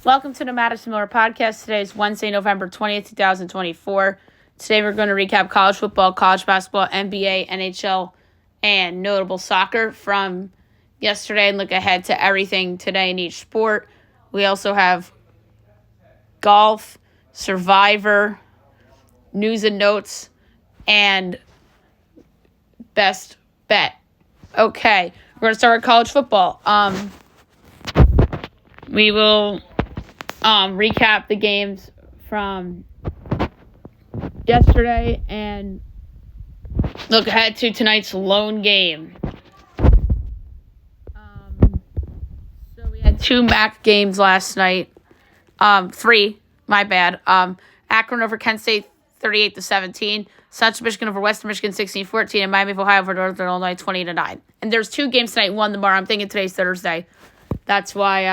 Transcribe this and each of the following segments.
Welcome to the Madison Miller Podcast. Today is Wednesday, November 20th, 2024. Today we're going to recap college football, college basketball, NBA, NHL, and notable soccer from yesterday and look ahead to everything today in each sport. We also have golf, Survivor, news and notes, and best bet. Okay, we're going to start with college football. We will recap the games from yesterday and look ahead to tonight's lone game. So we had two MAC games last night. Three, my bad. Akron over Kent State, 38-17. Central Michigan over Western Michigan, 16-14. And Miami of Ohio over Northern Illinois, 20-9. And there's two games tonight, one tomorrow. I'm thinking today's Thursday. That's why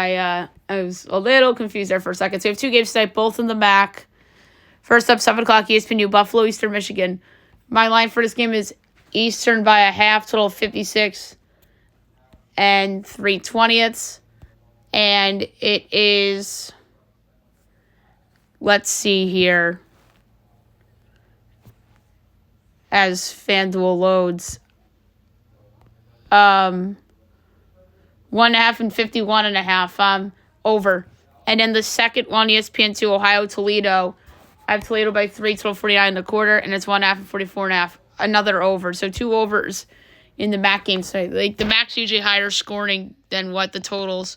I was a little confused there for a second. So we have two games tonight, both in the MAC. First up, 7 o'clock, ESPNU, Buffalo, Eastern Michigan. My line for this game is Eastern by a half, total of 56 and 3/20. And it is, let's see here, as FanDuel loads. 1.5 and 51.5 over. And then the second one, ESPN2, Ohio, Toledo. I have Toledo by 3, total 49.25, and it's 1.5 and 44.5. Another over. So two overs in the MAC game tonight. Like the MAC's usually higher scoring than what the totals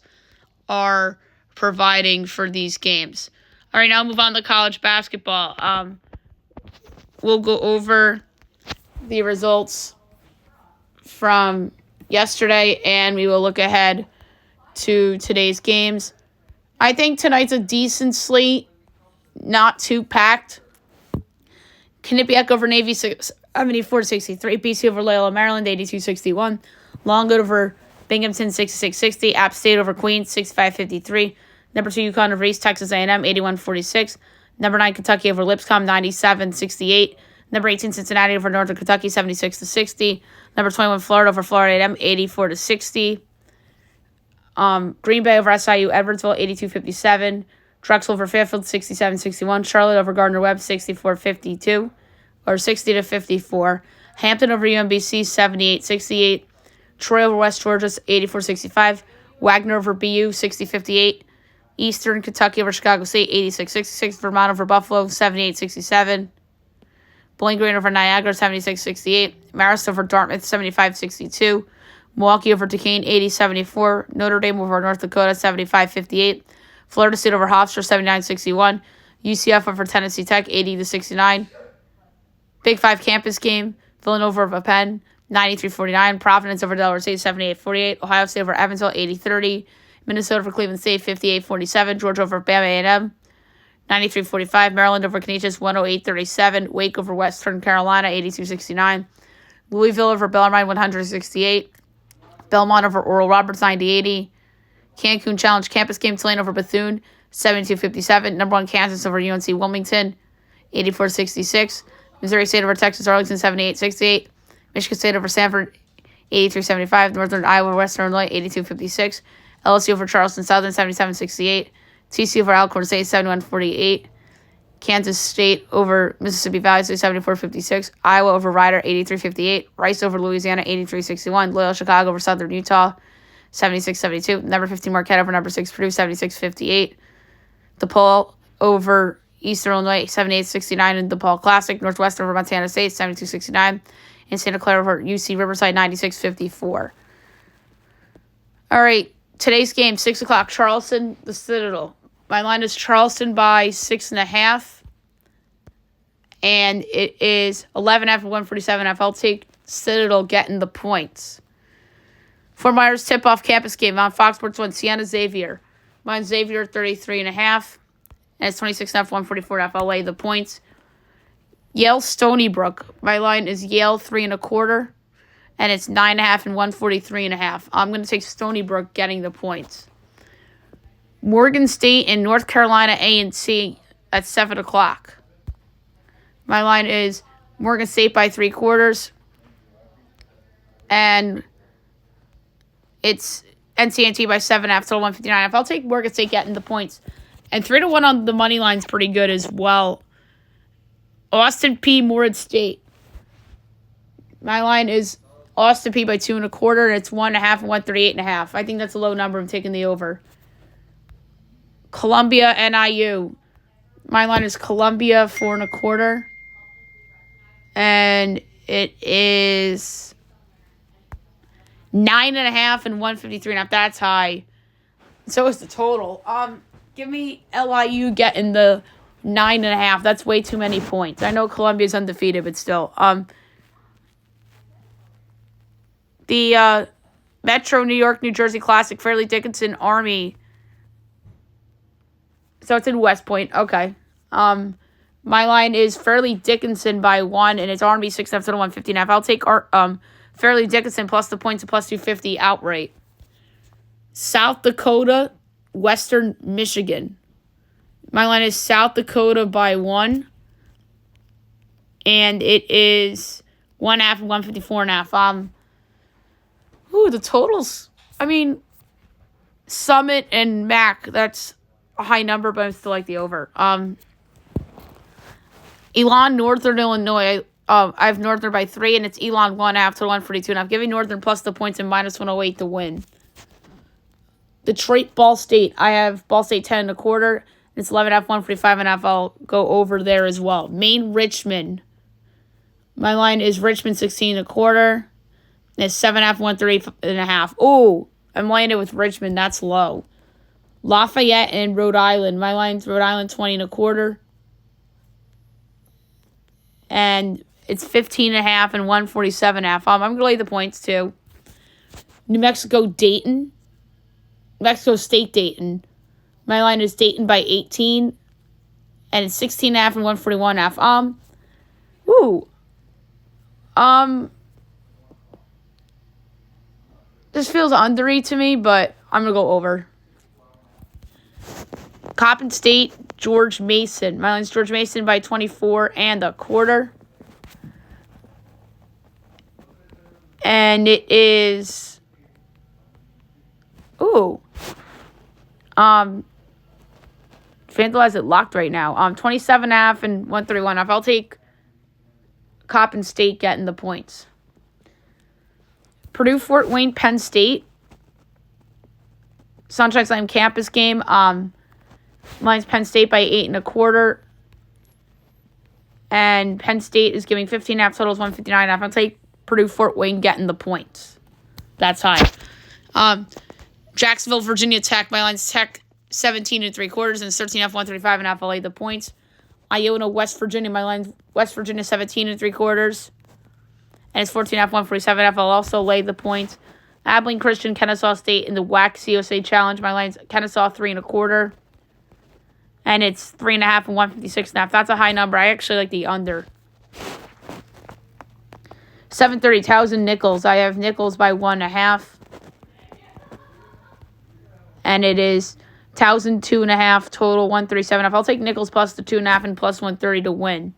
are providing for these games. All right, now move on to college basketball. We'll go over the results from yesterday, and we will look ahead to today's games. I think tonight's a decent slate, not too packed. Quinnipiac over Navy, 74-63. BC over Loyola, Maryland, 82-61. Longwood over Binghamton, 66-60. App State over Queens, 65-53. Number 2, UConn over East Texas A&M, 81-46. Number 9, Kentucky over Lipscomb, 97-68. Number 18, Cincinnati over Northern Kentucky, 76-60. Number 21, Florida over Florida A&M, 84-60. Green Bay over SIU, Edwardsville, 82-57. Drexel over Fairfield, 67-61. Charlotte over Gardner-Webb, 64-52. Or 60-54. Hampton over UMBC, 78-68. Troy over West Georgia, 84-65. Wagner over BU, 60-58. Eastern Kentucky over Chicago State, 86-66. Vermont over Buffalo, 78-67. Bowling Green over Niagara, 76-68. Marist over Dartmouth, 75-62. Milwaukee over Duquesne, 80-74. Notre Dame over North Dakota, 75-58. Florida State over Hofstra, 79-61. UCF over Tennessee Tech, 80-69. Big 5 campus game. Villanova over Penn, 93-49. Providence over Delaware State, 78-48. Ohio State over Evansville, 80-30. Minnesota over Cleveland State, 58-47. Georgia over Bama A&M, 93-45. Maryland over Canisius, 108-37. Wake over Western Carolina, 82-69. Louisville over Bellarmine, 168. Belmont over Oral Roberts, 90-80. Cancun Challenge Campus Game, Tulane over Bethune, 72-57. Number 1, Kansas over UNC Wilmington, 84-66. Missouri State over Texas Arlington, 78-68. Michigan State over Sanford, 83-75. Northern Iowa over Western Illinois, 82-56. LSU over Charleston Southern, 77-68. TCU over Alcorn State, 71-48. Kansas State over Mississippi Valley State, 74-56. Iowa over Rider, 83-58. Rice over Louisiana, 83-61. Loyola Chicago over Southern Utah, 76-72. Number 15 Marquette over number 6 Purdue, 76-58. DePaul over Eastern Illinois, 78-69 in DePaul Classic. Northwestern over Montana State, 72-69. And Santa Clara over UC Riverside, 96-54. All right, today's game, 6 o'clock, Charleston, the Citadel. My line is Charleston by 6.5. And it is 11 after 147. I'll take Citadel getting the points. Fort Myers tip-off campus game on Fox Sports 1, Siena Xavier. Mine's Xavier, 33.5. And it's 26 after 144. I'll lay the points. Yale Stony Brook. My line is Yale 3.25. And it's 9.5 and 143.5. I'm going to take Stony Brook getting the points. Morgan State and North Carolina A&T at 7 o'clock. My line is Morgan State by 3/4. And it's NCNT by 7 after 159. If I'll take Morgan State getting the points And 3-1 on the money line's pretty good as well. Austin P. Morehead State. My line is Austin P by 2.25, and it's 1.5 and 138.5. I think that's a low number. I'm taking the over. Columbia NIU. My line is Columbia 4.25, and it is 9.5 and 153.5. That's high. So is the total. Give me LIU getting the 9.5. That's way too many points. I know Columbia's undefeated, but still. The Metro New York, New Jersey Classic, Fairleigh Dickinson Army. So it's in West Point. Okay. My line is Fairleigh Dickinson by 1, and it's Army 6.5 to 150.5. I'll take Fairleigh Dickinson plus the points at plus 250 outright. South Dakota, Western Michigan. My line is South Dakota by 1, and it is 1.5 and 154.5. The totals. I mean, Summit and MAC. That's a high number, but I still like the over. Elon, Northern Illinois. I have Northern by 3, and it's Elon 1.5 to 142.5. Giving Northern plus the points and minus 108 to win. Detroit, Ball State. I have Ball State 10.25. And it's 11.5, 145.5. I'll go over there as well. Maine, Richmond. My line is Richmond 16.25. And it's 7.5, 138.5. Oh, I'm landed with Richmond. That's low. Lafayette and Rhode Island. My line's Rhode Island 20.25. And it's 15.5 and 147.5. I'm going to lay the points too. New Mexico, Dayton. Mexico State, Dayton. My line is Dayton by 18. And it's 16.5 and 141.5. This feels undery to me, but I'm going to go over. Coppin State, George Mason. My line's George Mason by 24.25. And it is... FanDuel has it locked right now. 27.5 and 131.5. I'll take Coppin State getting the points. Purdue, Fort Wayne, Penn State. Sunshine Slam campus game. Mine's Penn State by 8.25. And Penn State is giving 15.5 totals, 159.5. I'll take Purdue, Fort Wayne getting the points. That's high. Jacksonville, Virginia Tech. My line's Tech 17.75 and 13.5, 135.5. I'll lay the points. Iona, West Virginia. My line's West Virginia 17.75. And it's 14.5, 147.5. I'll also lay the points. Abilene Christian, Kennesaw State in the WAC COSA Challenge. My line's Kennesaw 3.25. And it's 3.5 and 156.5. That's a high number. I actually like the under. 7:30, Towson Nichols. I have Nichols by 1.5. And it is Towson 2.5, total 137.5. I'll take Nichols plus the 2.5 and plus 130 to win.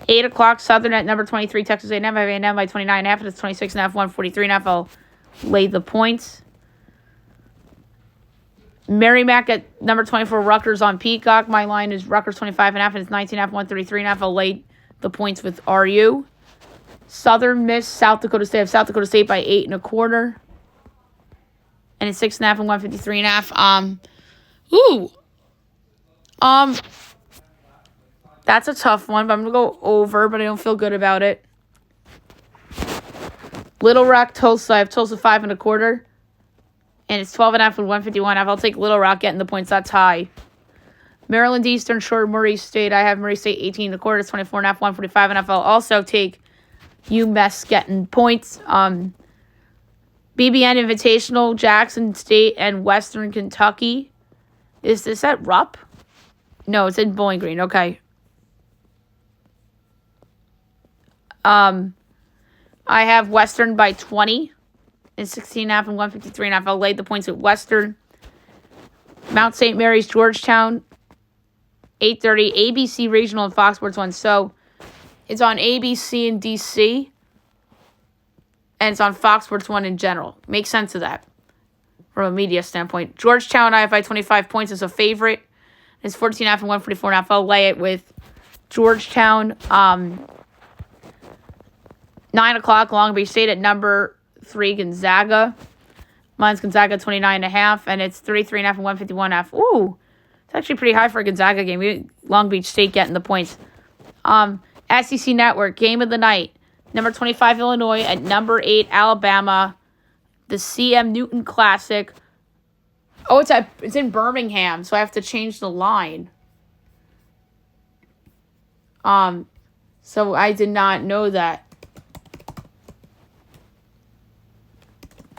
8 o'clock, Southern at number 23, Texas A&M. I have A&M by 29.5, and it's 26.5, 143.5. I'll lay the points. Merrimack at number 24, Rutgers on Peacock. My line is Rutgers 25.5, and it's 19.5, 133.5. I'll lay the points with RU. Southern Miss, South Dakota State. I have South Dakota State by 8.25. And it's 6.5 and 153.5. That's a tough one, but I'm going to go over, but I don't feel good about it. Little Rock, Tulsa. I have Tulsa 5.25. And it's 12.5 and 151.5. I'll take Little Rock getting the points. That's high. Maryland Eastern Shore, Murray State. I have Murray State 18.25. It's 24.5, 145.5. I'll also take UMass getting points. BBN Invitational, Jackson State and Western Kentucky. Is this at Rupp? No, it's in Bowling Green. Okay. I have Western by 20 and 16.5 and 153.5. I'll lay the points at Western. Mount St. Mary's, Georgetown, 8:30. ABC Regional and Fox Sports 1. So it's on ABC in DC. And it's on Fox Sports 1 in general. Makes sense of that. from a media standpoint. Georgetown, I have by 25 points as a favorite. It's 14.5 and 144.5. I'll lay it with Georgetown. 9 o'clock, Long Beach State at number 3, Gonzaga. Mine's Gonzaga 29.5, and it's 33.5 and 151.5. Ooh, it's actually pretty high for a Gonzaga game. Long Beach State getting the points. SEC Network, game of the night. Number 25, Illinois at number 8, Alabama. The CM Newton Classic. Oh, it's in Birmingham, so I have to change the line. So I did not know that.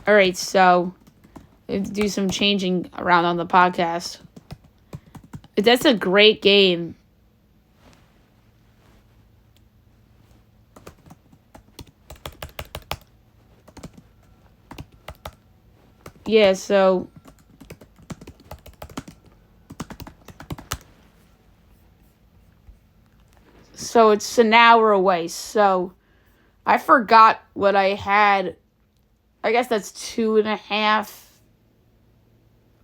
All right, so I have to do some changing around on the podcast. That's a great game. Yeah, so it's an hour away. So I forgot what I had. I guess that's 2.5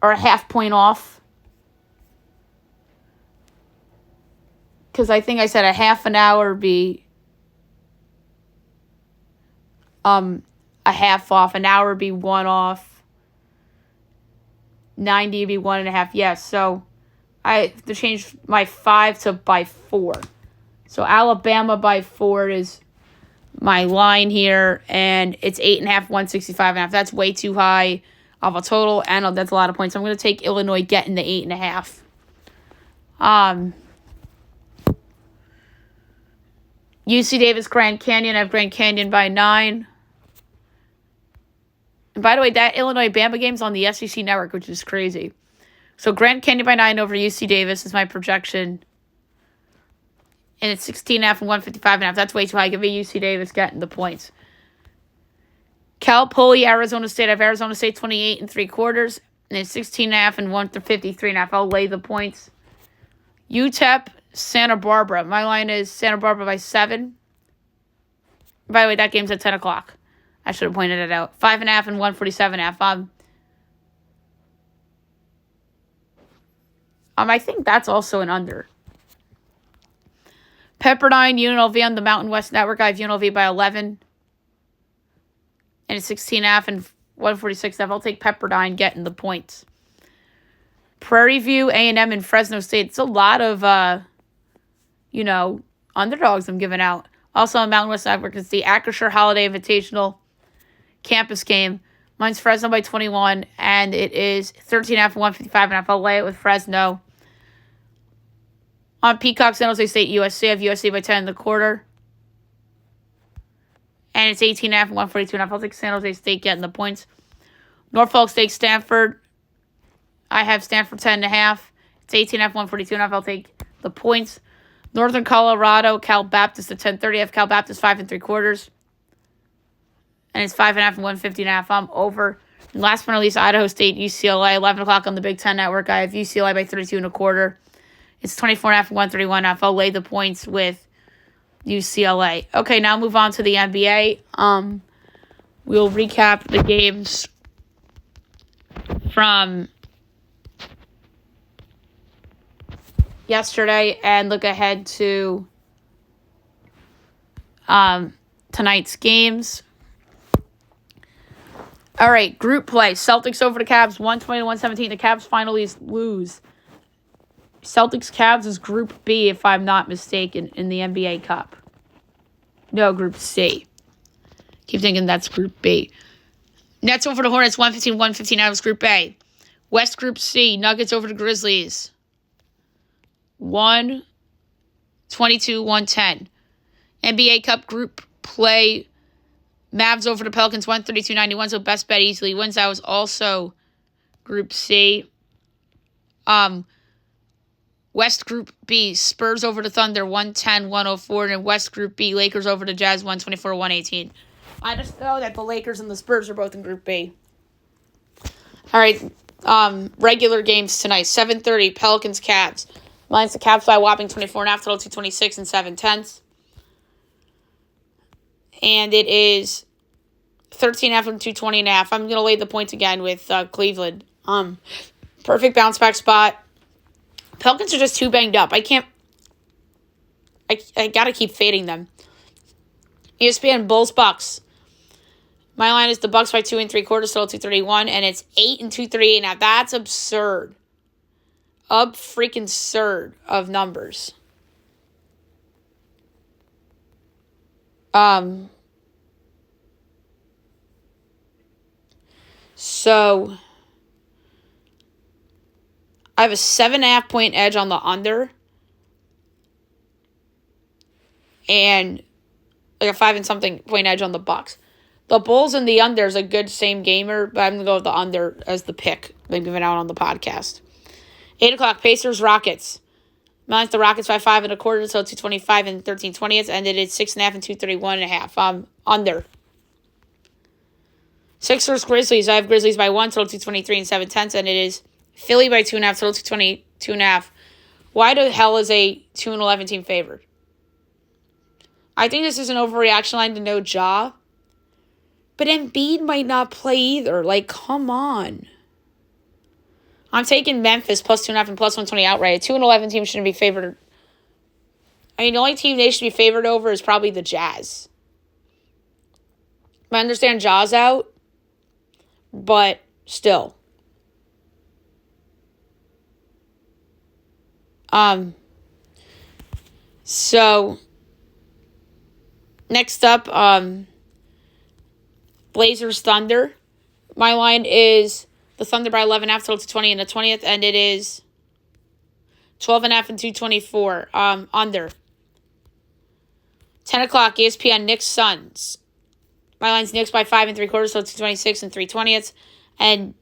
or a half point off. Because I think I said a half an hour be a half off. An hour be 1 off. 90 be 1.5. Yes, so I have to change my 5 to by 4. So Alabama by 4 is my line here, and it's 8.5, 165.5. That's way too high of a total, and that's a lot of points. I'm going to take Illinois getting the 8.5. UC Davis, Grand Canyon. I have Grand Canyon by 9. And by the way, that Illinois-Bama game's on the SEC Network, which is crazy. So Grand Canyon by 9 over UC Davis is my projection. And it's 16.5 and 155.5. That's way too high. Give me UC Davis getting the points. Cal Poly, Arizona State. I have Arizona State 28 3/4. And it's 16.5 and 153.5. I'll lay the points. UTEP, Santa Barbara. My line is Santa Barbara by 7. By the way, that game's at 10 o'clock. I should have pointed it out. 5.5 and 147.5. I think that's also an under. Pepperdine, UNLV on the Mountain West Network. I have UNLV by 11. And it's 16.5 and 146.5. I'll take Pepperdine getting the points. Prairie View, A&M, and Fresno State. It's a lot of, underdogs I'm giving out. Also on Mountain West Network, it's the Acrisure Holiday Invitational campus game. Mine's Fresno by 21, and it is 13.5 and 155.5. I'll lay it with Fresno. On Peacock, San Jose State, USC. I have USC by 10 1/4. And it's 18.5 and 142.5. I'll take San Jose State getting the points. Norfolk State, Stanford. I have Stanford 10.5. It's 18.5 142.5. I'll take the points. Northern Colorado, Cal Baptist at 10:30. I have Cal Baptist 5 3/4. And it's 5.5 and 150.5. I'm over. And last but not least, Idaho State, UCLA, 11 o'clock on the Big Ten Network. I have UCLA by 32 1/4. It's 24.5 and 131.5. I'll lay the points with UCLA. Okay, now move on to the NBA. We'll recap the games from yesterday and look ahead to tonight's games. All right, group play. Celtics over the Cavs, 120-117. The Cavs finally lose. Celtics-Cavs is Group B, if I'm not mistaken, in the NBA Cup. No, Group C. Keep thinking that's Group B. Nets over the Hornets, 115-115. That was Group A. West Group C, Nuggets over the Grizzlies, 122-110. NBA Cup Group play, Mavs over the Pelicans, 132-91. So best bet easily wins. That was also Group C. West Group B, Spurs over the Thunder, 110-104. And West Group B, Lakers over the Jazz, 124-118. I just know that the Lakers and the Spurs are both in Group B. All right, regular games tonight, 7:30, Pelicans, Cavs. Mine's the Cavs by a whopping 24.5, total 226 and 7/10. And it is 13.5 and 220.5. I'm going to lay the points again with Cleveland. Perfect bounce back spot. Pelicans are just too banged up. I got to keep fading them. ESPN, Bulls, Bucks. My line is the Bucks by 2 3/4, total 231, and it's 8 and 238.5. That's absurd. Freaking absurd of numbers. So I have a 7.5 point edge on the under, and like a 5 and something point edge on the Bucks. The Bulls and the under is a good same gamer, but I'm going to go with the under as the pick. Been given out on the podcast. 8 o'clock, Pacers, Rockets. Mine's the Rockets by 5 1/4, so 225 and 13/20, and it is 6.5 and 231.5. Under. Sixers, Grizzlies. I have Grizzlies by 1, total 223 and 7/10, and it is Philly by 2.5, total 222.5. Why the hell is a 2 and 11 team favored? I think this is an overreaction line to no Ja. But Embiid might not play either. Like, come on. I'm taking Memphis plus 2.5 and plus 120 outright. A 2 and 11 team shouldn't be favored. I mean, the only team they should be favored over is probably the Jazz. I understand Ja's out, but still. So, next up, Blazers, Thunder. My line is the Thunder by 11.5, total to 20 and the 20th, and it is 12.5 and 224. Under. 10 o'clock, ESPN, Knicks, Suns. My line's Knicks by 5 3/4, so 226 and 3/20, and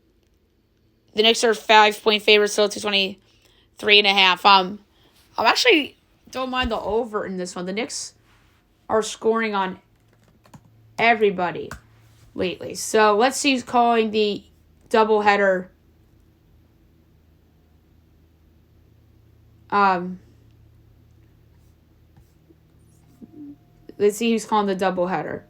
the Knicks are 5-point favorites, so 223.5. I'm actually don't mind the over in this one. The Knicks are scoring on everybody lately. So let's see who's calling the doubleheader. Let's see who's calling the doubleheader.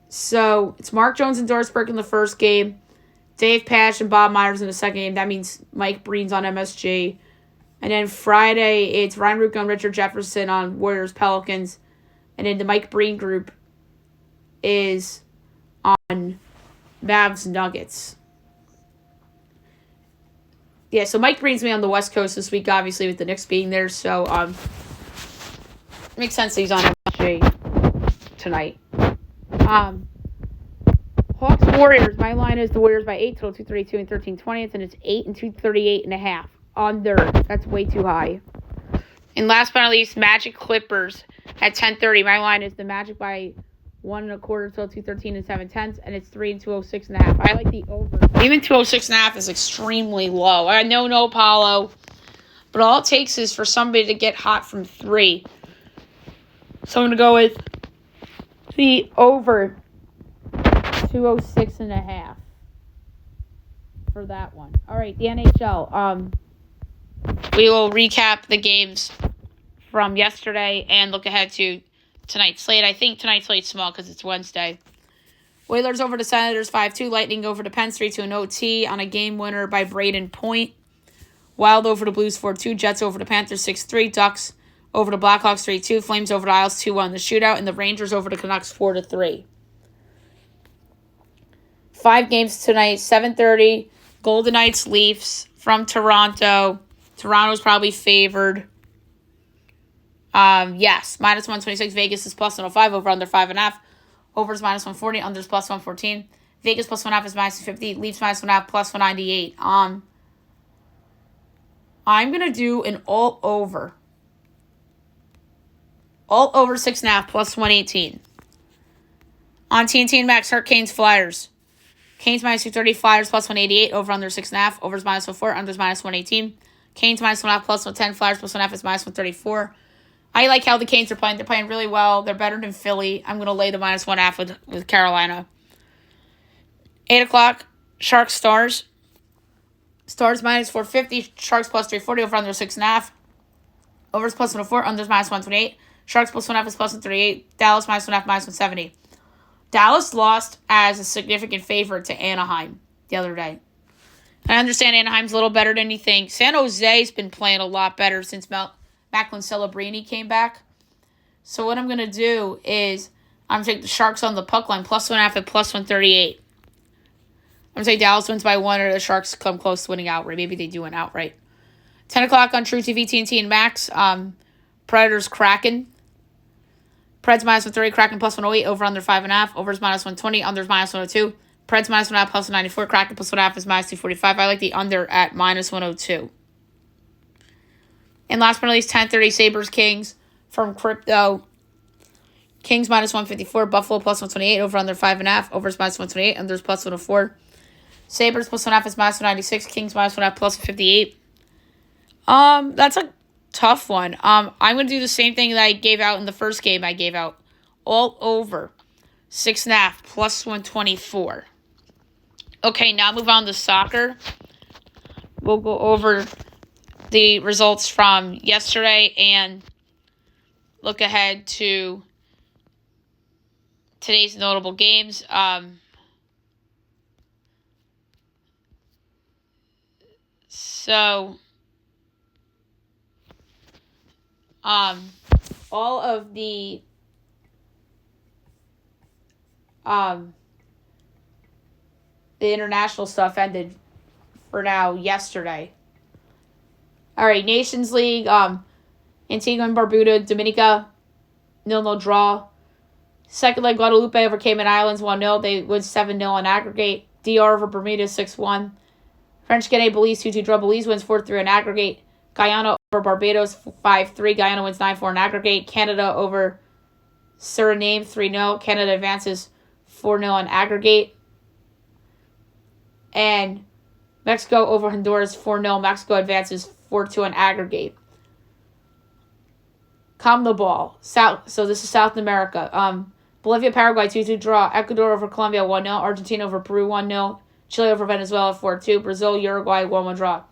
So it's Mark Jones and Doris Burke in the first game, Dave Pasch and Bob Myers in the second game. That means Mike Breen's on MSG. And then Friday, it's Ryan Ruocco and Richard Jefferson on Warriors Pelicans. And then the Mike Breen group is on Mavs Nuggets. Yeah, so Mike Breen's me on the West Coast this week, obviously, with the Knicks being there. So it makes sense that he's on MSG tonight. Hawks Warriors. My line is the Warriors by 8, total 232 and 13/20, and it's 8 and 238.5. Under. That's way too high. And last but not least, Magic Clippers at 10:30. My line is the Magic by 1 1/4, total 213 and 7/10, and it's 3 and 206.5. I like the over. Even 206.5 is extremely low. I know no Apollo, but all it takes is for somebody to get hot from 3. So I'm going to go with the over 206.5 for that one. All right, the NHL. We will recap the games from yesterday and look ahead to tonight's slate. I think tonight's slate's small because it's Wednesday. Oilers over the Senators 5-2. Lightning over the Pens 3-2 in OT on a game winner by Braden Point. Wild over the Blues 4-2. Jets over the Panthers 6-3. Ducks over the Blackhawks 3-2. Flames over the Isles 2-1 in the shootout. And the Rangers over the Canucks 4-3. 5 games tonight. 7:30. Golden Knights Leafs from Toronto. Toronto's probably favored. Yes, minus 126. Vegas is plus 105. Over under 5.5. Over is minus 140. Under is plus 114. Vegas plus 1.5 is minus 50. Leafs minus 1.5 plus 198. I'm gonna do an all over. All over 6.5 plus 118. On TNT and Max, Hurricanes Flyers. Canes minus 230. Flyers plus 188. Over under 6.5. Over is minus 104. Under is minus 118. Canes minus 1.5 plus 110. Flyers plus 1.5 is minus 134. I like how the Canes are playing. They're playing really well. They're better than Philly. I'm going to lay the minus 1.5 with Carolina. 8 o'clock, Sharks Stars. Stars minus 450. Sharks plus 340. Over under 6.5. Over is plus 104. Under is minus 128. Sharks plus 1.5 is plus 138. Dallas minus 1.5 minus 170. Dallas lost as a significant favorite to Anaheim the other day. I understand Anaheim's a little better than you think. San Jose's been playing a lot better since Macklin Celebrini came back. So what I'm going to do is I'm going to take the Sharks on the puck line, plus 1.5 at plus 138. I'm going to say Dallas wins by 1 or the Sharks come close to winning outright. Maybe they do win outright. 10 o'clock on True TV, TNT, and Max. Predators, Kraken. Preds minus 130, Kraken plus 108, over under 5.5. Overs minus 120, unders minus 102. Preds minus 1.5 plus 194, Kraken plus 1.5 is minus 245. I like the under at minus 102. And last but not least, 10:30 Sabres, Kings from Crypto. Kings minus 154, Buffalo plus 128, over under 5.5. Overs minus 128, unders plus 104. Sabres plus 1.5 is minus 196, Kings minus 1.5 plus 58. That's a tough one. I'm going to do the same thing that I gave out in the first game I gave out. All over. 6.5 plus 124. Okay, now move on to soccer. We'll go over the results from yesterday and look ahead to today's notable games. All of the international stuff ended for now yesterday. All right, Nations League, Antigua and Barbuda, Dominica, 0-0 draw. Second leg, Guadalupe over Cayman Islands, 1-0. They win 7-0 on aggregate. DR over Bermuda, 6-1. French Guinea, Belize, 2-2 draw. Belize wins 4-3 on aggregate. Guyana over Barbados, 5-3. Guyana wins 9-4 on aggregate. Canada over Suriname, 3-0. Canada advances 4-0 on aggregate. And Mexico over Honduras, 4-0. Mexico advances 4-2 on aggregate. CONMEBOL. So this is South America. Bolivia, Paraguay, 2-2 draw. Ecuador over Colombia, 1-0. Argentina over Peru, 1-0. Chile over Venezuela, 4-2. Brazil, Uruguay, 1-1 draw.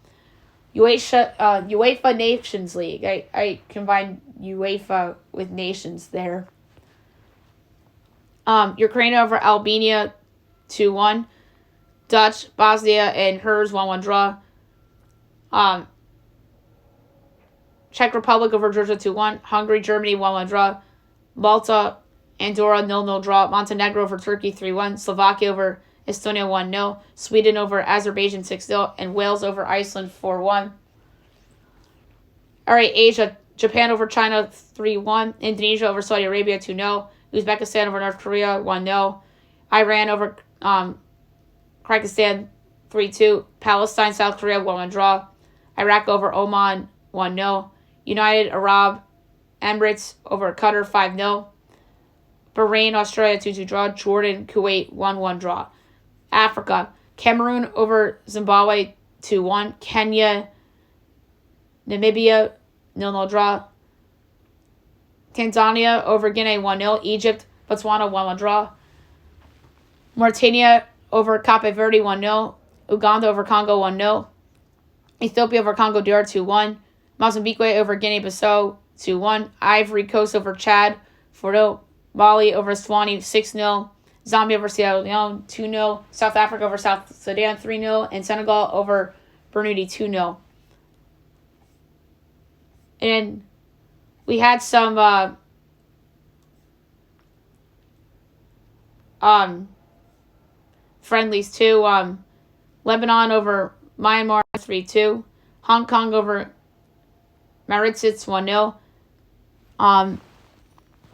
UEFA Nations League. I combined UEFA with nations there. Ukraine over Albania, 2-1. Dutch, Bosnia, and Hers, 1-1 draw. Czech Republic over Georgia, 2-1. Hungary, Germany, 1-1 draw. Malta, Andorra, 0-0 draw. Montenegro over Turkey, 3-1. Slovakia over Estonia, 1-0. Sweden over Azerbaijan, 6-0. And Wales over Iceland, 4-1. All right, Asia. Japan over China, 3-1. Indonesia over Saudi Arabia, 2-0. Uzbekistan over North Korea, 1-0. Iran over Kyrgyzstan, 3-2. Palestine, South Korea, 1-1 draw. Iraq over Oman, 1-0. United Arab Emirates over Qatar, 5-0. Bahrain, Australia, 2-2 draw. Jordan, Kuwait, 1-1 draw. Africa, Cameroon over Zimbabwe, 2-1. Kenya, Namibia, 0-0 draw. Tanzania over Guinea, 1-0. Egypt, Botswana, 1-1 draw. Mauritania over Cape Verde, 1-0. Uganda over Congo, 1-0. Ethiopia over Congo DR, 2-1. Mozambique over Guinea-Bissau, 2-1. Ivory Coast over Chad, 4-0. Mali over Swanee, 6-0. Zambia over Sierra Leone, 2-0. South Africa over South Sudan, 3-0. And Senegal over Burundi, 2-0. And we had some friendlies too. Lebanon over Myanmar, 3-2. Hong Kong over Mauritius, 1-0.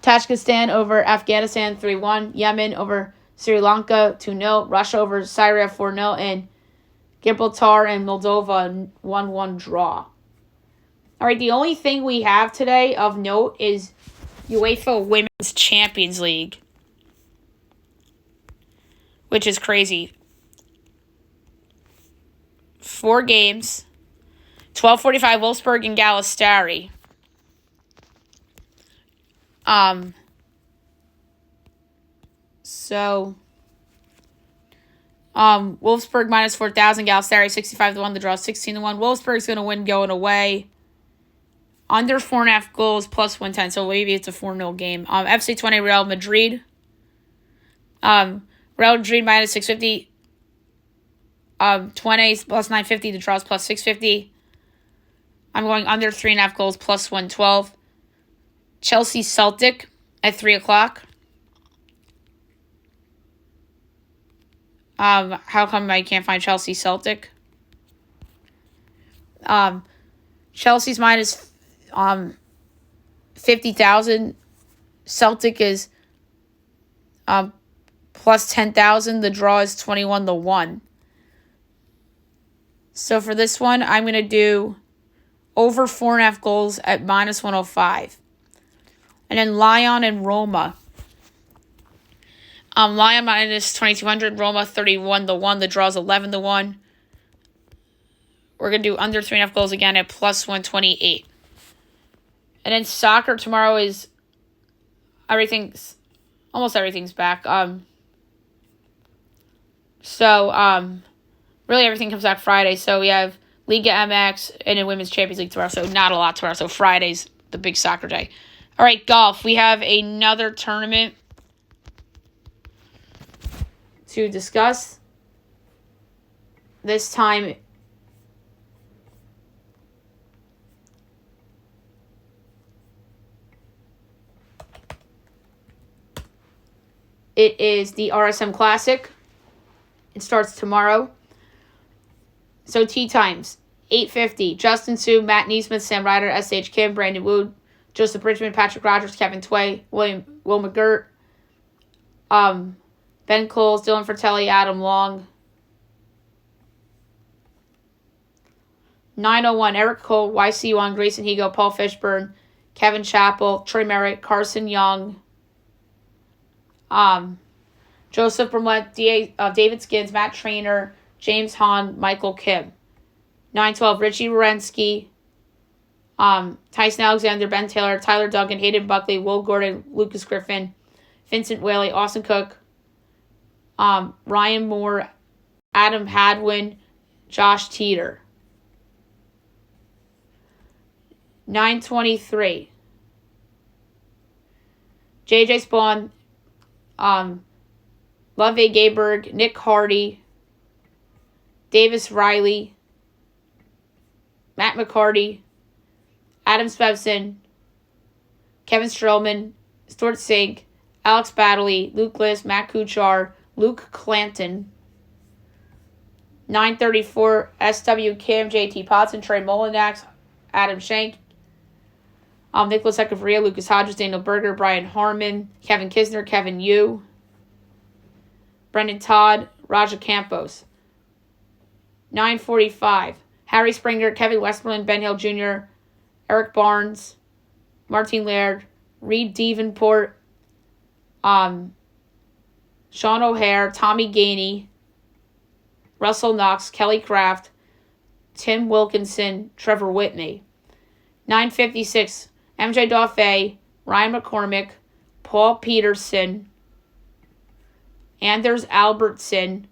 Tajikistan over Afghanistan, 3-1. Yemen over Sri Lanka, 2-0. Russia over Syria, 4-0. And Gibraltar and Moldova, 1-1 draw. All right, the only thing we have today of note is UEFA Women's Champions League, which is crazy. 4 games. 12:45 Wolfsburg and Galatasaray. Wolfsburg minus 4,000, Galatasaray 65-1, the draw 16-1. Wolfsburg's going to win going away. Under 4.5 goals plus 110. So maybe it's a 4-0 game. FC 20 Real Madrid. Real Madrid minus 650. 20 plus 950. The draws plus 650. I'm going under 3.5 goals plus 112. Chelsea Celtic at 3 o'clock. How come I can't find Chelsea Celtic? Chelsea's minus 50,000. Celtic is plus 10,000. The draw is 21-1. So for this one, I'm going to do over 4.5 goals at minus 105. And then Lyon and Roma. Lyon minus 2,200. Roma 31-1. The draw is 11-1. We're going to do under 3.5 goals again at plus 128. And then soccer tomorrow is almost everything's back. Really everything comes back Friday. So we have Liga MX and then Women's Champions League tomorrow. So not a lot tomorrow. So Friday's the big soccer day. All right, golf. We have another tournament to discuss. This time it is the RSM Classic. It starts tomorrow. So tee times, 8:50. Justin Sue, Matt Neesmith, Sam Ryder, S.H. Kim, Brandon Wood, Joseph Bridgman, Patrick Rogers, Kevin Tway, Will McGirt, Ben Coles, Dylan Fratelli, Adam Long. 9:01. Eric Cole, YC1, Grayson Higo, Paul Fishburne, Kevin Chappell, Troy Merritt, Carson Young, Joseph Brumlett, David Skins, Matt Trainer, James Hahn, Michael Kim. 9:12. Richie Wierenski, Tyson Alexander, Ben Taylor, Tyler Duncan, Hayden Buckley, Will Gordon, Lucas Griffin, Vincent Whaley, Austin Cook, Ryan Moore, Adam Hadwin, Josh Teeter. 9:23. JJ Spawn, Love A. Gayberg, Nick Hardy, Davis Riley, Matt McCarty, Adam Svensson, Kevin Strowman, Stuart Sink, Alex Baddeley, Luke Liss, Matt Kuchar, Luke Clanton. 9:34. SW Kim, JT Potson, Trey Molinax, Adam Shank, Nicholas Echeverria, Lucas Hodges, Daniel Berger, Brian Harmon, Kevin Kisner, Kevin Yu, Brendan Todd, Raja Campos. 9:45. Harry Springer, Kevin Westmoreland, Ben Hill Jr., Eric Barnes, Martin Laird, Reed Davenport, Sean O'Hare, Tommy Gainey, Russell Knox, Kelly Craft, Tim Wilkinson, Trevor Whitney. 9:56. MJ Dauphin, Ryan McCormick, Paul Peterson, Anders Albertson,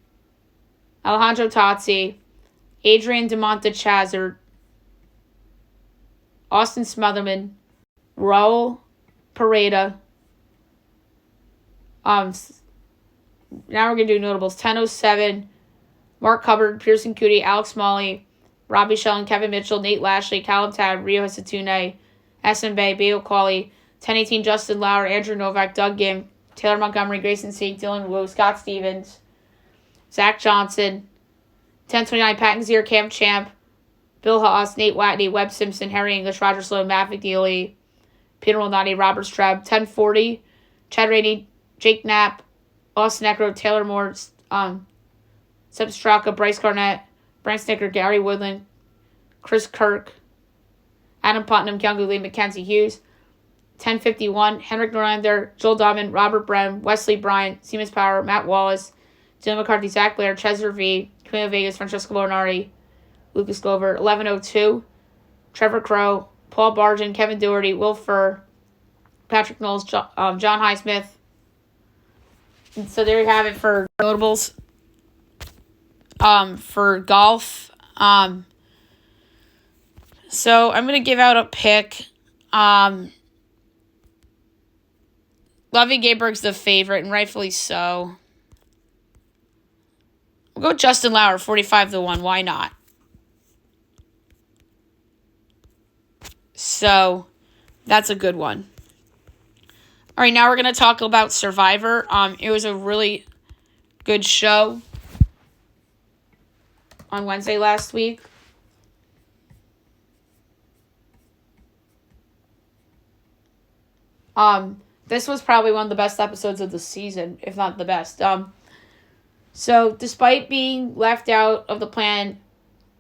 Alejandro Tazzi, Adrian DeMonte Chazard, Austin Smotherman, Raul Pareda. Now we're going to do notables. 10:07. Mark Hubbard, Pearson Cootie, Alex Smalley, Robbie Shellen, Kevin Mitchell, Nate Lashley, Callum Tad, Rio Hisatune, S.M. Bay, Bayo Cawley. 10:18. Justin Lauer, Andrew Novak, Doug Gim, Taylor Montgomery, Grayson Sieg, Dylan Wu, Scott Stevens, Zach Johnson. 10:29. Pat Zier, Cam Champ, Bill Haas, Nate Watney, Webb Simpson, Harry English, Roger Sloan, Matt McNeely, Peter Rolnati, Robert Streb. 10:40. Chad Rainey, Jake Knapp, Austin Eckroat, Taylor Moore, Seb Straka, Bryce Garnett, Brent Snicker, Gary Woodland, Chris Kirk, Adam Putnam, Kyung Lee, Mackenzie Hughes. 10:51. Henrik Norlander, Joel Dobbin, Robert Brem, Wesley Bryant, Seamus Power, Matt Wallace, Dylan McCarthy, Zach Blair, Chesler V, Camilo Vegas, Francesco Molinari, Lucas Glover. 11:02. Trevor Crow, Paul Bargen, Kevin Doherty, Will Furr, Patrick Knowles, John Highsmith. And so there you have it for notables. For golf. So I'm going to give out a pick. Lovey Gayberg's the favorite, and rightfully so. We'll go Justin Lauer, 45-1. Why not? So that's a good one. All right, now we're going to talk about Survivor. It was a really good show on Wednesday last week. This was probably one of the best episodes of the season, if not the best. So despite being left out of the plan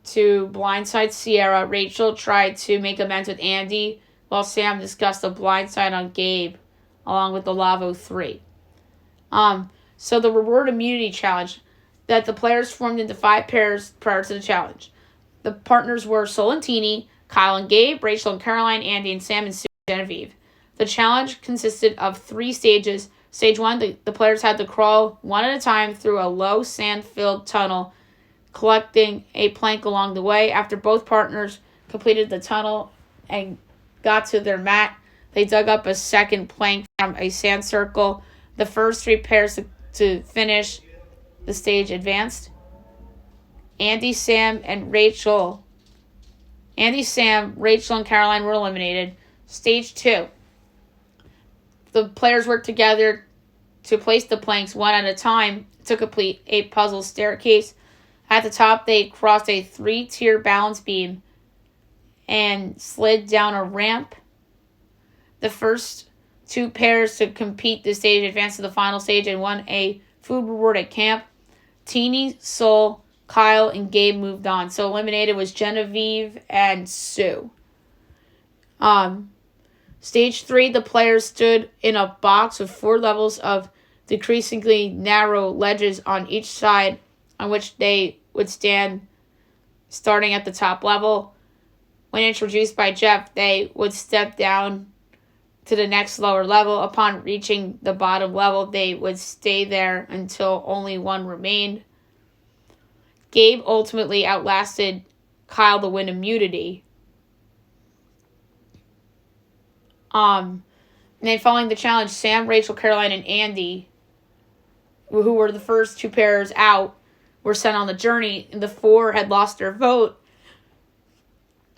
to blindside Sierra, Rachel tried to make amends with Andy, while Sam discussed a blindside on Gabe, along with the Lavo 3. So the reward immunity challenge, that the players formed into 5 pairs prior to the challenge. The partners were Sol and Teeny, Kyle and Gabe, Rachel and Caroline, Andy and Sam, and Sue and Genevieve. The challenge consisted of 3 stages. Stage 1, the players had to crawl one at a time through a low sand-filled tunnel, collecting a plank along the way. After both partners completed the tunnel and got to their mat, they dug up a second plank from a sand circle. The first 3 pairs to finish the stage advanced. Andy, Sam, Rachel, and Caroline were eliminated. Stage 2. The players worked together to place the planks one at a time to complete a puzzle staircase. At the top, they crossed a 3-tier balance beam and slid down a ramp. The first 2 pairs to compete the stage advanced to the final stage and won a food reward at camp. Teeny, Sol, Kyle, and Gabe moved on. So eliminated was Genevieve and Sue. Stage 3, the players stood in a box with 4 levels of decreasingly narrow ledges on each side on which they would stand starting at the top level. When introduced by Jeff, they would step down to the next lower level. Upon reaching the bottom level, they would stay there until only one remained. Gabe ultimately outlasted Kyle to win immunity. And then following the challenge, Sam, Rachel, Caroline, and Andy, who were the first 2 pairs out, were sent on the journey, and the 4 had lost their vote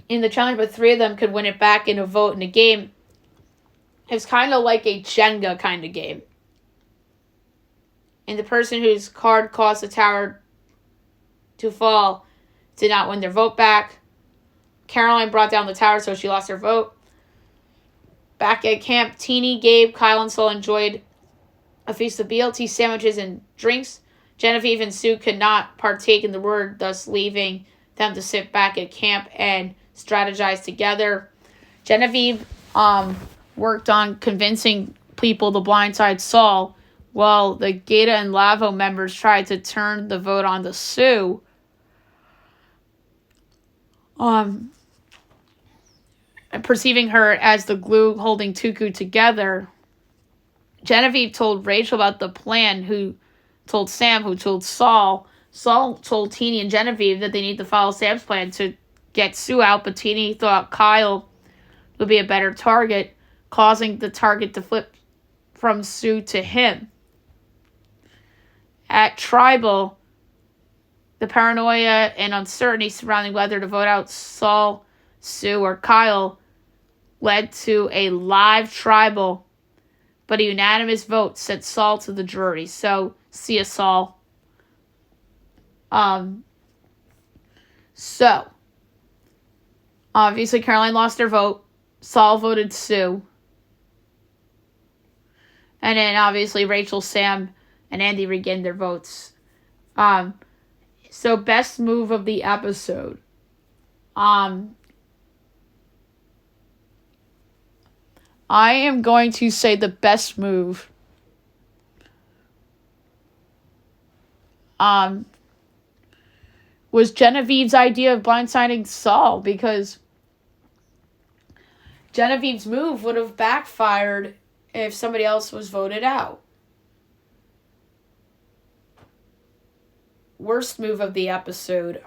in the challenge, but 3 of them could win it back in a vote in a game. It was kind of like a Jenga kind of game. And the person whose card caused the tower to fall did not win their vote back. Caroline brought down the tower, so she lost her vote. Back at camp, Teeny, Gabe, Kyle, and Sol enjoyed a feast of BLT sandwiches and drinks. Genevieve and Sue could not partake in the reward, thus leaving them to sit back at camp and strategize together. Genevieve worked on convincing people to blindside Sol, while the Gata and Lavo members tried to turn the vote on to Sue. Perceiving her as the glue holding Tuku together. Genevieve told Rachel about the plan, who told Sam, who told Sol. Sol told Teeny and Genevieve that they need to follow Sam's plan to get Sue out, but Teeny thought Kyle would be a better target, causing the target to flip from Sue to him. At Tribal, the paranoia and uncertainty surrounding whether to vote out Sol, Sue, or Kyle led to a live tribal, but a unanimous vote sent Sol to the jury. So, see ya, Sol. So, obviously Caroline lost her vote. Sol voted Sue. And then obviously Rachel, Sam, and Andy regained their votes. So best move of the episode. I am going to say the best move was Genevieve's idea of blindsiding Sol, because Genevieve's move would have backfired if somebody else was voted out. Worst move of the episode.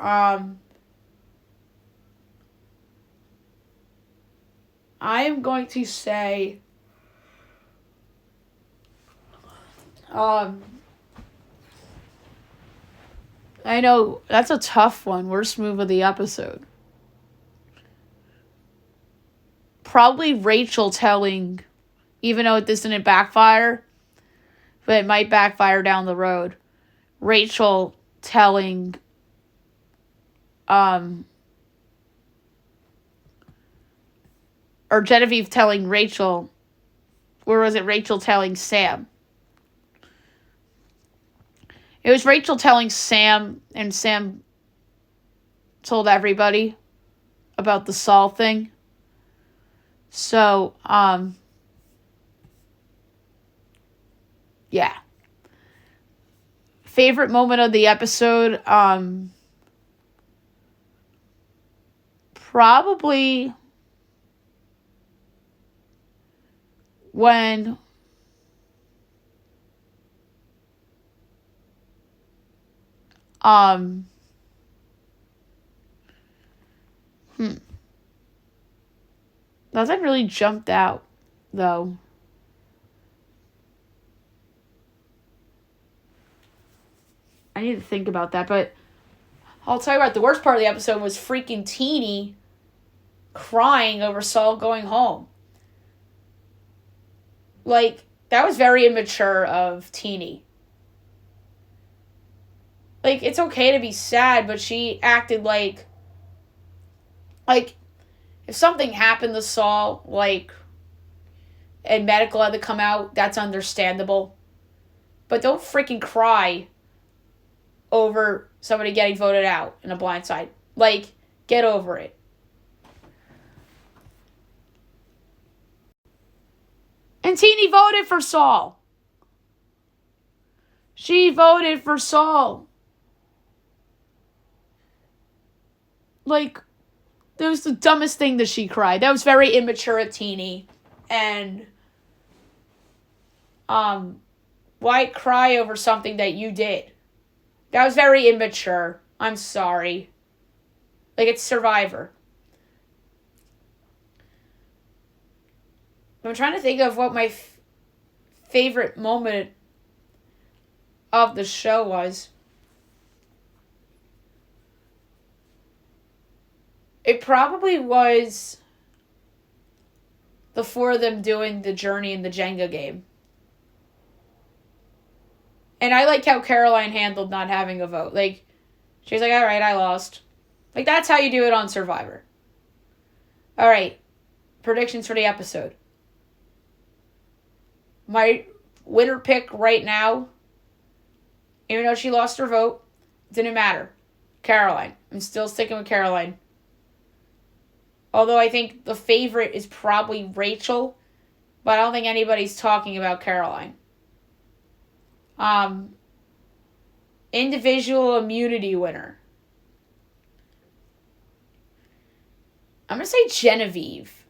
I'm going to say I know that's a tough one. Worst move of the episode. Probably Rachel telling, even though this didn't backfire, but it might backfire down the road. Rachel telling or Genevieve telling Rachel, or was it Rachel telling Sam? It was Rachel telling Sam, and Sam told everybody about the Saul thing. So, yeah. Favorite moment of the episode, probably when nothing really jumped out, though. I need to think about that, but I'll tell you what, the worst part of the episode was freaking Teeny crying over Saul going home. Like, that was very immature of Teeny. Like, it's okay to be sad, but she acted like, if something happened to Saul, and medical had to come out, that's understandable. But don't freaking cry over somebody getting voted out in a blindside. Get over it. And Teeny voted for Saul. She voted for Saul. That was the dumbest thing that she cried. That was very immature of Teeny. And, why cry over something that you did? That was very immature. I'm sorry. It's Survivor. I'm trying to think of what my favorite moment of the show was. It probably was the four of them doing the journey in the Jenga game. And I like how Caroline handled not having a vote. She's like, all right, I lost. That's how you do it on Survivor. All right, predictions for the episode. My winner pick right now, even though she lost her vote, didn't matter. Caroline. I'm still sticking with Caroline. Although I think the favorite is probably Rachel, but I don't think anybody's talking about Caroline. Individual immunity winner. I'm going to say Genevieve.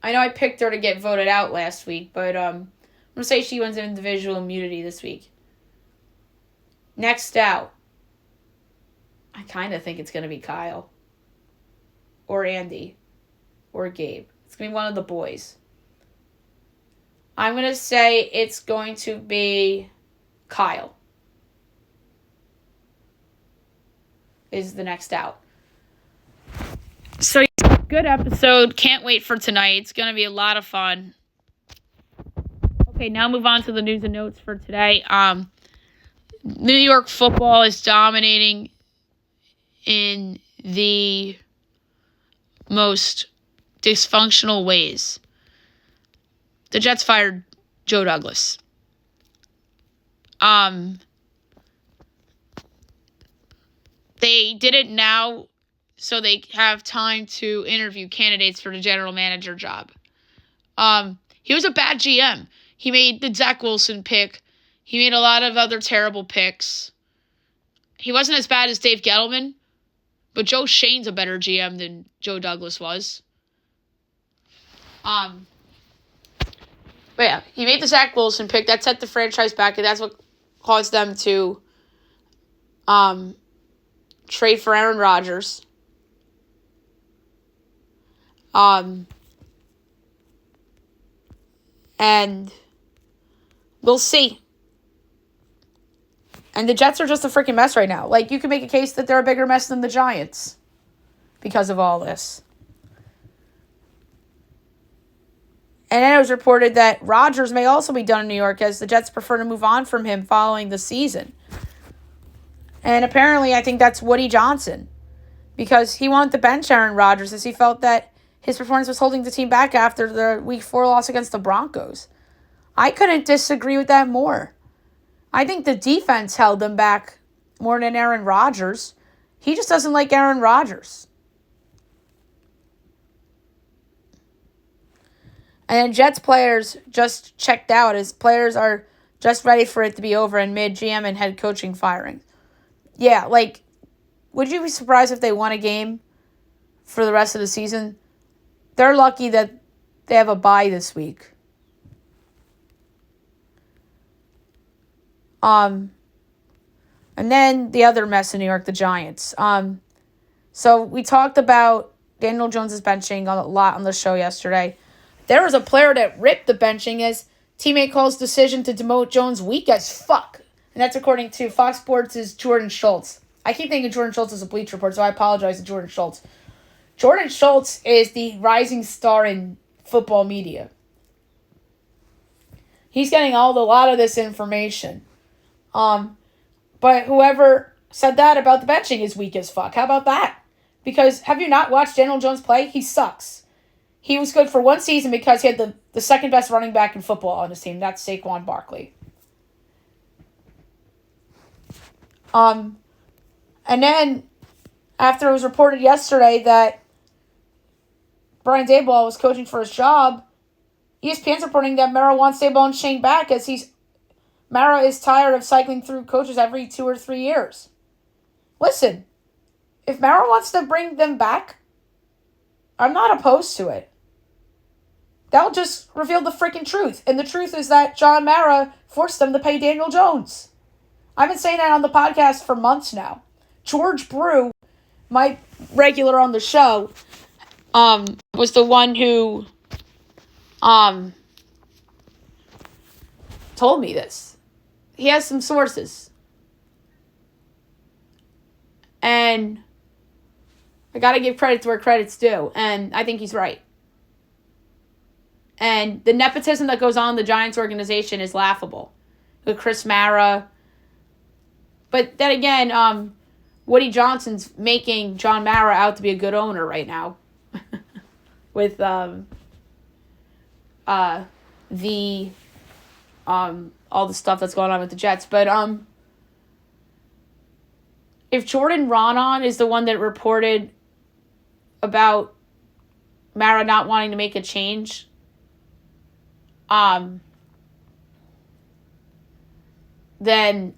I know I picked her to get voted out last week, but I'm going to say she wins individual immunity this week. Next out. I kind of think it's going to be Kyle. Or Andy. Or Gabe. It's going to be one of the boys. I'm going to say it's going to be Kyle. Is the next out. So, good episode. Can't wait for tonight. It's going to be a lot of fun. Okay, now move on to the news and notes for today. New York football is dominating in the most dysfunctional ways. The Jets fired Joe Douglas. They did it now so they have time to interview candidates for the general manager job. He was a bad GM. He made the Zach Wilson pick. He made a lot of other terrible picks. He wasn't as bad as Dave Gettleman, but Joe Shane's a better GM than Joe Douglas was. But yeah, he made the Zach Wilson pick. That set the franchise back, and that's what caused them to trade for Aaron Rodgers. And we'll see. And the Jets are just a freaking mess right now. Like, you can make a case that they're a bigger mess than the Giants because of all this. And then it was reported that Rodgers may also be done in New York as the Jets prefer to move on from him following the season. And apparently, I think that's Woody Johnson, because he wanted to bench Aaron Rodgers as he felt that his performance was holding the team back after the Week 4 loss against the Broncos. I couldn't disagree with that more. I think the defense held them back more than Aaron Rodgers. He just doesn't like Aaron Rodgers. And then Jets players just checked out as players are just ready for it to be over in mid-GM and head coaching firing. Yeah, like, would you be surprised if they won a game for the rest of the season? They're lucky that they have a bye this week. And then the other mess in New York, the Giants. So we talked about Daniel Jones' benching a lot on the show yesterday. There was a player that ripped the benching as teammate calls decision to demote Jones weak as fuck. And that's according to Fox Sports' Jordan Schultz. I keep thinking Jordan Schultz is a Bleacher Report, so I apologize to Jordan Schultz. Jordan Schultz is the rising star in football media. He's getting a lot of this information. But whoever said that about the benching is weak as fuck. How about that? Because have you not watched Daniel Jones play? He sucks. He was good for one season because he had the second best running back in football on his team. That's Saquon Barkley. And then after it was reported yesterday that Brian Daboll was coaching for his job, ESPN's reporting that Mara wants Daboll and Shane back as Mara is tired of cycling through coaches every 2 or 3 years. Listen, if Mara wants to bring them back, I'm not opposed to it. That'll just reveal the freaking truth. And the truth is that John Mara forced them to pay Daniel Jones. I've been saying that on the podcast for months now. George Brew, my regular on the show, was the one who told me this. He has some sources. And I got to give credit to where credit's due. And I think he's right. And the nepotism that goes on in the Giants organization is laughable. With Chris Mara. But then again, Woody Johnson's making John Mara out to be a good owner right now. With all the stuff that's going on with the Jets. But if Jordan Ronan is the one that reported about Mara not wanting to make a change, then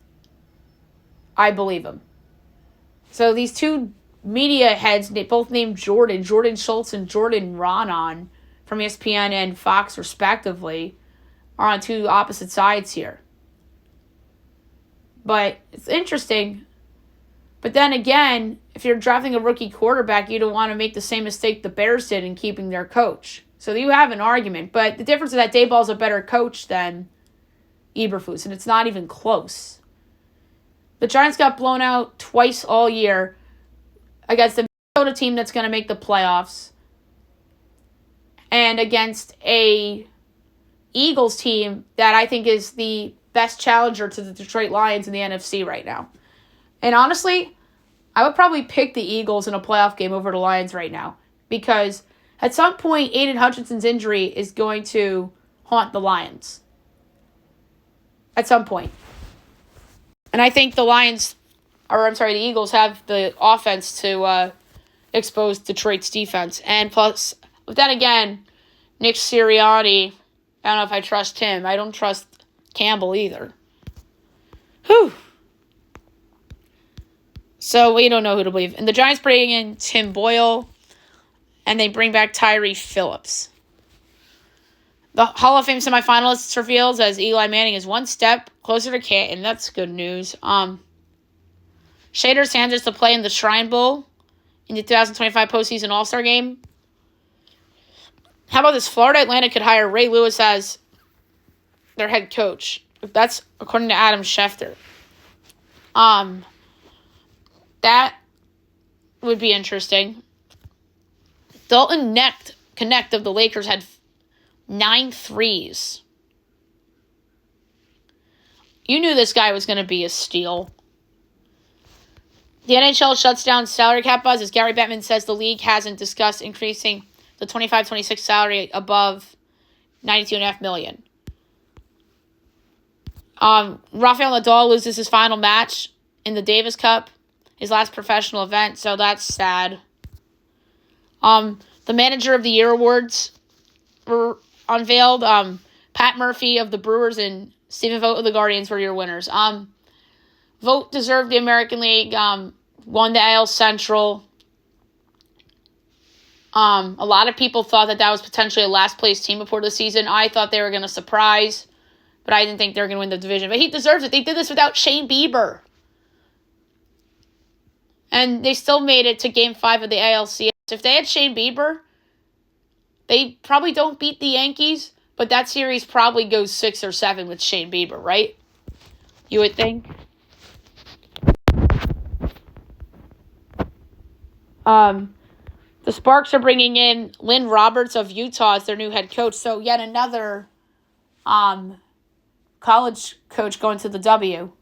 I believe him. So these two media heads, they both named Jordan Schultz and Jordan Ronan from ESPN and Fox respectively, are on two opposite sides here. But it's interesting. But then again, if you're drafting a rookie quarterback, you don't want to make the same mistake the Bears did in keeping their coach. So you have an argument. But the difference is that Daboll's a better coach than Eberflus, and it's not even close. The Giants got blown out twice all year against the Minnesota team that's going to make the playoffs and against a Eagles team that I think is the best challenger to the Detroit Lions in the NFC right now. And honestly, I would probably pick the Eagles in a playoff game over the Lions right now because at some point, Aiden Hutchinson's injury is going to haunt the Lions. At some point. And I think the Eagles have the offense to expose Detroit's defense. And plus, but then again, Nick Sirianni, I don't know if I trust him. I don't trust Campbell either. Whew. So we don't know who to believe. And the Giants bring in Tim Boyle, and they bring back Tyree Phillips. The Hall of Fame semifinalists reveals as Eli Manning is one step closer to Canton. That's good news. Shader Sanders to play in the Shrine Bowl in the 2025 postseason All-Star game. How about this? Florida Atlantic could hire Ray Lewis as their head coach. That's according to Adam Schefter. That would be interesting. Dalton Connect of the Lakers had 9 threes. You knew this guy was going to be a steal. The NHL shuts down salary cap buzz as Gary Bettman says the league hasn't discussed increasing the 25-26 salary above $92.5 million. Rafael Nadal loses his final match in the Davis Cup, his last professional event, so that's sad. The Manager of the Year awards were unveiled. Pat Murphy of the Brewers and Stephen Vogt of the Guardians were your winners. Vogt deserved the American League, won the AL Central. A lot of people thought that was potentially a last-place team before the season. I thought they were going to surprise, but I didn't think they were going to win the division. But he deserves it. They did this without Shane Bieber. And they still made it to Game 5 of the ALCS. If they had Shane Bieber, they probably don't beat the Yankees, but that series probably goes 6 or 7 with Shane Bieber, right? You would think. The Sparks are bringing in Lynn Roberts of Utah as their new head coach. So yet another college coach going to the W.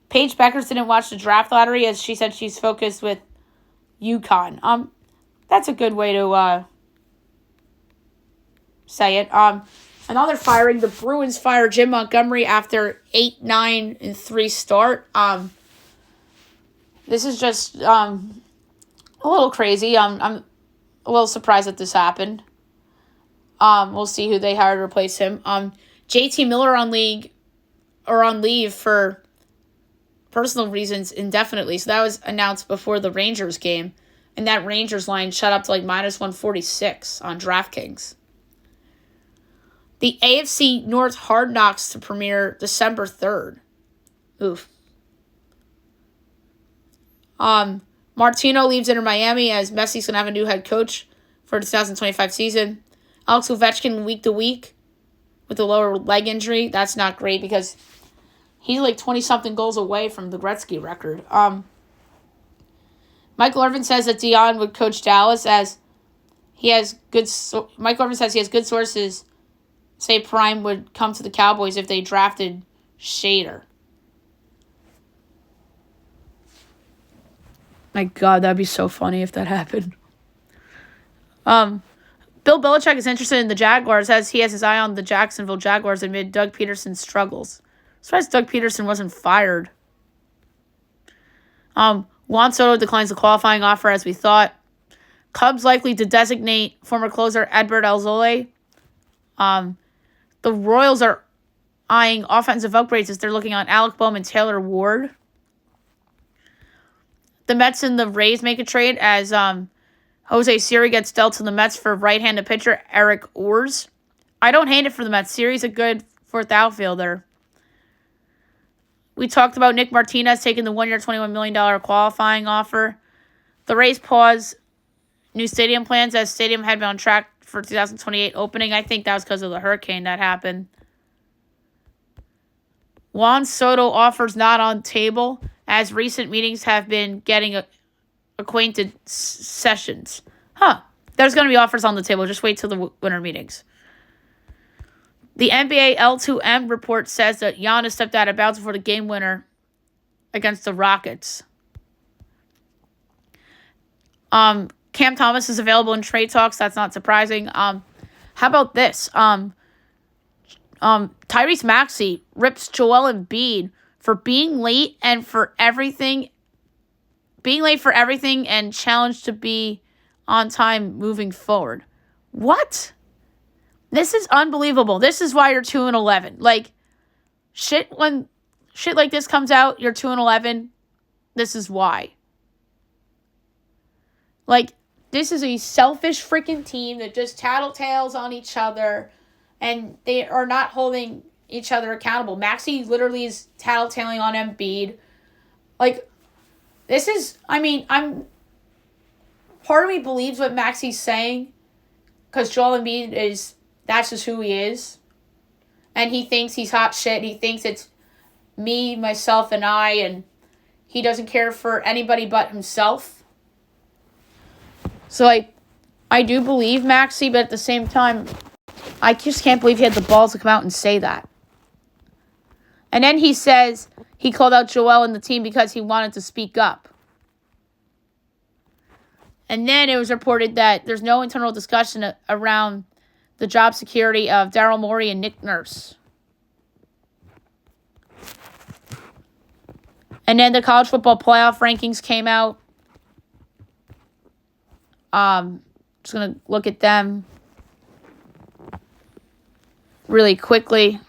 Paige Beckers didn't watch the draft lottery as she said she's focused with UConn. That's a good way to say it. Another firing. The Bruins fire Jim Montgomery after 8-9-3 start. This is just a little crazy. I'm a little surprised that this happened. We'll see who they hire to replace him. JT Miller on leave for personal reasons indefinitely. So that was announced before the Rangers game. And that Rangers line shot up to like minus 146 on DraftKings. The AFC North Hard Knocks to premiere December 3rd. Oof. Martino leaves Inter Miami as Messi's going to have a new head coach for the 2025 season. Alex Ovechkin week to week with a lower leg injury. That's not great because he's like 20-something goals away from the Gretzky record. Michael Irvin says that Dion would coach Dallas as he has good... Michael Irvin says he has good sources say Prime would come to the Cowboys if they drafted Shader. My God, that'd be so funny if that happened. Bill Belichick is interested in the Jaguars as he has his eye on the Jacksonville Jaguars amid Doug Peterson's struggles. I'm surprised Doug Peterson wasn't fired. Juan Soto declines the qualifying offer as we thought. Cubs likely to designate former closer Edward Alzolay. The Royals are eyeing offensive upgrades as they're looking on Alec Boehm and Taylor Ward. The Mets and the Rays make a trade as Jose Siri gets dealt to the Mets for right-handed pitcher Eric Orrs. I don't hate it for the Mets. Siri's a good fourth outfielder. We talked about Nick Martinez taking the 1-year, $21 million qualifying offer. The Rays pause new stadium plans as stadium had been on track for 2028 opening. I think that was because of the hurricane that happened. Juan Soto offers not on table as recent meetings have been getting acquainted sessions. There's going to be offers on the table. Just wait till the winter meetings. The NBA L2M report says that Giannis stepped out of bounds before the game winner against the Rockets. Cam Thomas is available in trade talks. That's not surprising. How about this? Tyrese Maxey rips Joel Embiid for being late for everything and challenged to be on time moving forward. What? This is unbelievable. This is why you're 2-11. Like, when shit like this comes out, you're 2-11. This is why. Like, this is a selfish freaking team that just tattletales on each other, and they are not holding each other accountable. Maxey literally is tattletaling on Embiid. Like, this is, part of me believes what Maxey's saying, because Joel Embiid that's just who he is. And he thinks he's hot shit. He thinks it's me, myself, and I, and he doesn't care for anybody but himself. So I do believe Maxey, but at the same time, I just can't believe he had the balls to come out and say that. And then he says he called out Joel and the team because he wanted to speak up. And then it was reported that there's no internal discussion around the job security of Daryl Morey and Nick Nurse. And then the college football playoff rankings came out. Just going to look at them really quickly.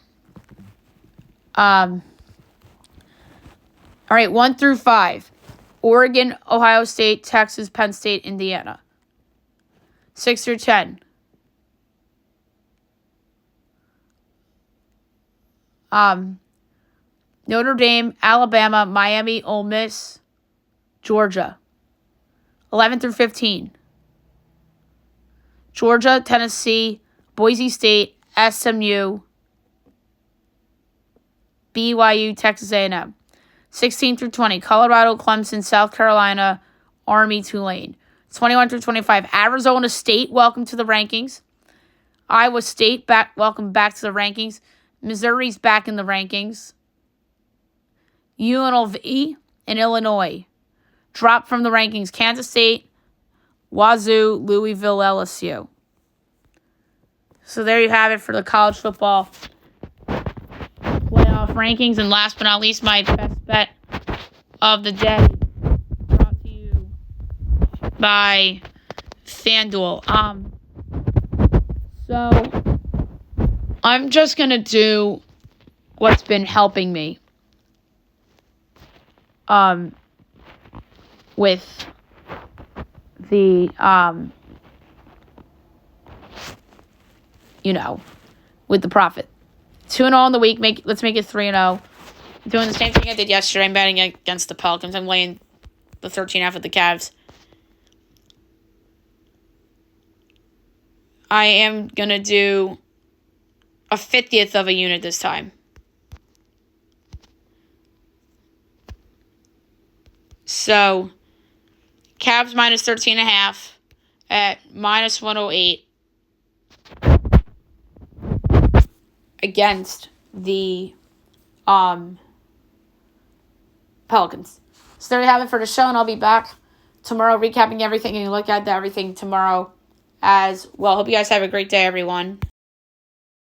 All right, 1 through 5. Oregon, Ohio State, Texas, Penn State, Indiana. 6 through 10. Notre Dame, Alabama, Miami, Ole Miss, Georgia. 11 through 15. Georgia, Tennessee, Boise State, SMU, BYU, Texas A&M. 16 through 20, Colorado, Clemson, South Carolina, Army, Tulane. 21 through 25, Arizona State, welcome to the rankings. Iowa State, welcome back to the rankings. Missouri's back in the rankings. UNLV and Illinois dropped from the rankings. Kansas State, Wazoo, Louisville, LSU. So there you have it for the college football playoff rankings. And last but not least, my best bet of the day, brought to you by FanDuel. So I'm just going to do what's been helping me with the, with the profit. 2-0 in the week. Let's make it 3-0. Doing the same thing I did yesterday. I'm betting against the Pelicans. I'm laying the 13.5 with the Cavs. I am going to do a 50th of a unit this time. So, Cavs minus 13.5 at minus 108 against the Pelicans. So there you have it for the show, and I'll be back tomorrow recapping everything and look at everything tomorrow as well. Hope you guys have a great day, everyone.